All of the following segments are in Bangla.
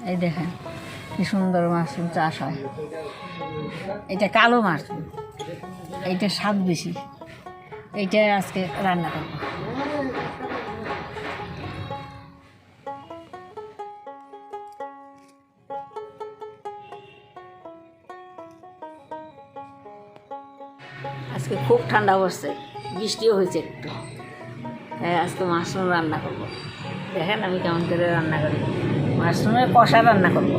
এই দেখেন কি সুন্দর মাশরুম চাষ হয়। এটা কালো মাশরুম, এইটা স্বাদ বেশি। এইটা আজকে রান্না করব। আজকে খুব ঠান্ডা পড়ছে, বৃষ্টিও হয়েছে একটু। আজকে মাশরুম রান্না করব। দেখেন আমি কেমন করে রান্না করি। মাশরুমের কষা রান্না করব।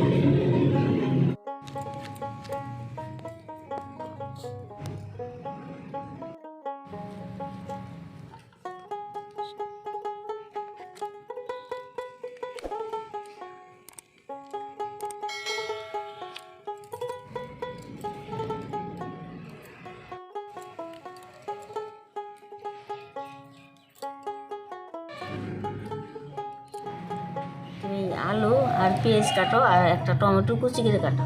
তুমি আলু আর পেঁয়াজ কাটো আর একটা টমেটো কুচি করে কাটো।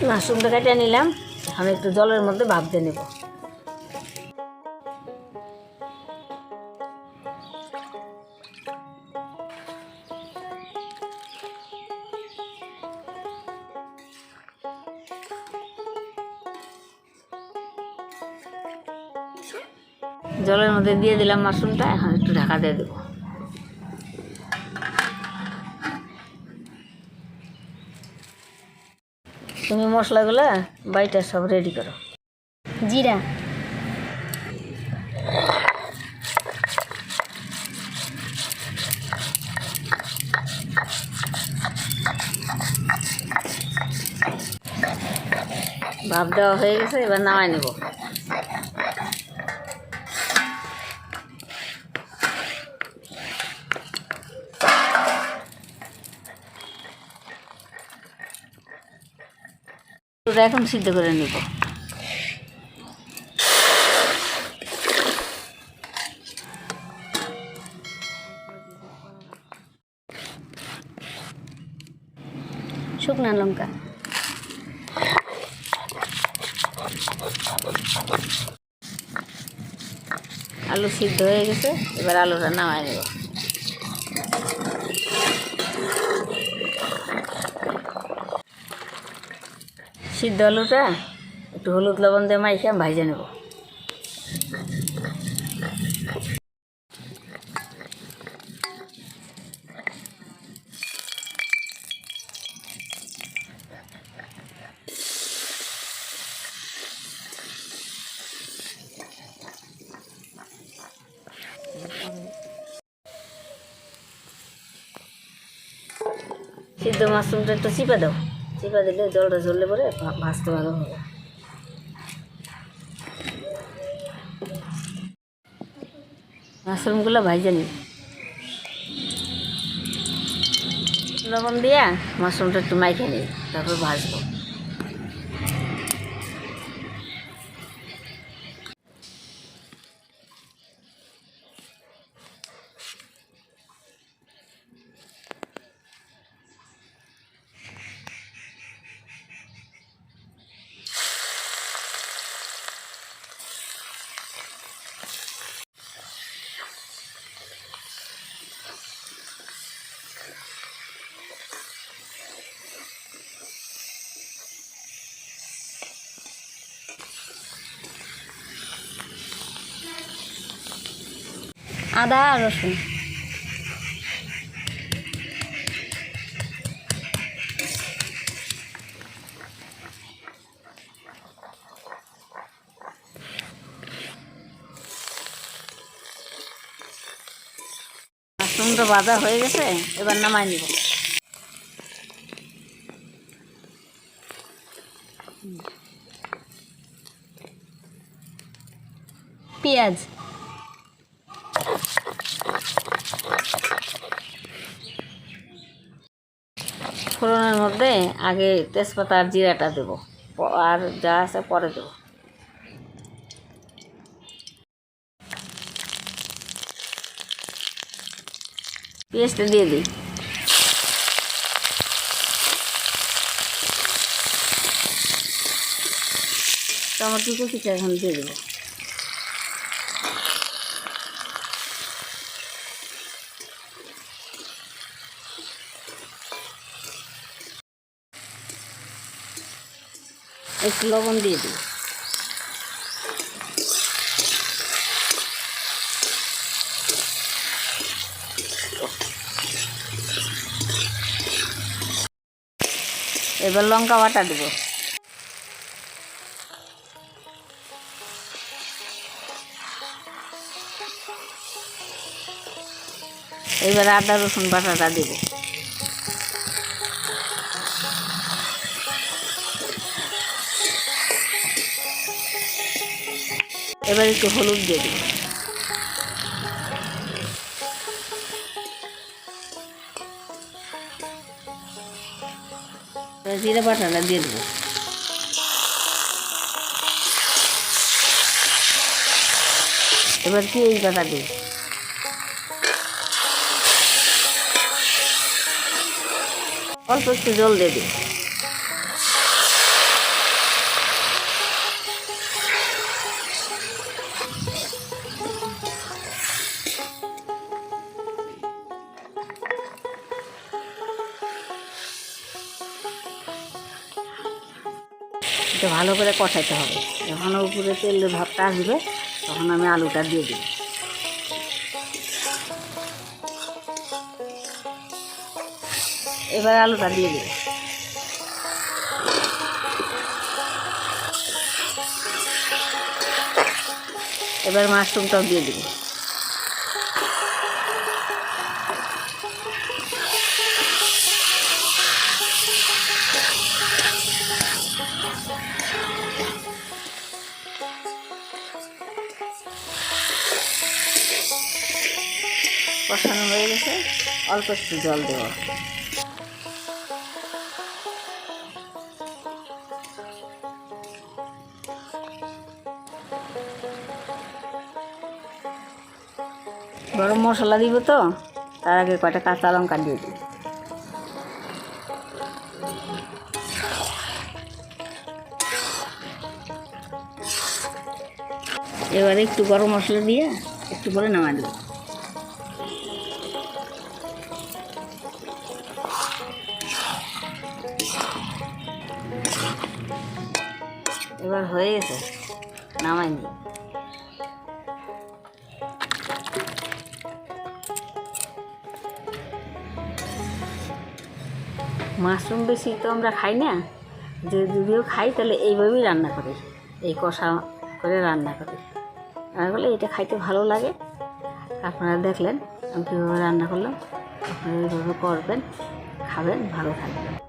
মাশরুমটা কেটে নিলাম, আমি একটু জলের মধ্যে ভাপ দিয়ে নেব। জলের মধ্যে দিয়ে দিলাম মাশরুমটা, এখন একটু ঢাকা দিয়ে দেবো। তুমি মশলাগুলো বাইটা সব রেডি করো। জিরা, ভাপ দেওয়া হয়ে গেছে, এবার নামাই নেব। এখন সিদ্ধ করে নেব। শুকনো লঙ্কা, আলু সিদ্ধ হয়ে গেছে, এবার আলুটা নামাই নেব। সিদ্ধ আলুটা একটু হলুদ লবণ দিয়ে মাইখে ভাজে নেব। সিদ্ধ মাশরুমটা একটু চিপা দাও, চিপা দিলে জলটা ঝরলে পরে ভাজতে ভালো হবে। মাশরুমগুলো ভাজে নিই, লবণ দিয়া মাশরুমটা একটু মাইখে নিই, তারপর ভাজবো। আদা আর রসুন, মাশরুমটা ভাজা হয়ে গেছে, এবার নামাই নিব। পেঁয়াজ, ফোড়নের মধ্যে আগে তেজপাতা আর জিরাটা দেব, আর যা আছে পরে দেব। পেঁয়াজটা দিয়ে দিই। টমেটো কুচিটা এখন দিয়ে দেবো। একটু লবণ দিয়ে দিই। এবার লঙ্কা বাটা দেব। এবার আদা রসুন বাটাটা দেব। এবার একটু হলুদ দিয়ে দেব। জিরে বাটাটা দিয়ে দেবো। এবার কি এই বাটা দিই। অল্প একটু জল দিয়ে দিই। এটা ভালো করে কষাইতে হবে। যখন উপরে তেলের ভাবটা আসবে তখন আমি আলুটা দিয়ে দিই। এবার আলুটা দিয়ে দিই। এবার মাশরুমটাও দিয়ে দিই। কষানো হয়ে গেছে, অল্প একটু জল দেব। গরম মশলা দিব তো, তার আগে কয়টা কাঁচা লঙ্কা দিয়ে দিই। এবারে একটু গরম মশলা দিয়ে একটু পরে নামা দেব। এবার হয়ে গেছে, নামাই নি। মাশরুম বেশি তো আমরা খাই না, যে যদিও খাই তাহলে এইভাবেই রান্না করি, এই কষা করে রান্না করি। রান্না করলে এটা খাইতে ভালো লাগে। আপনারা দেখলেন আমি কীভাবে রান্না করলাম, আপনারা এইভাবে করবেন, খাবেন, ভালো থাকবেন।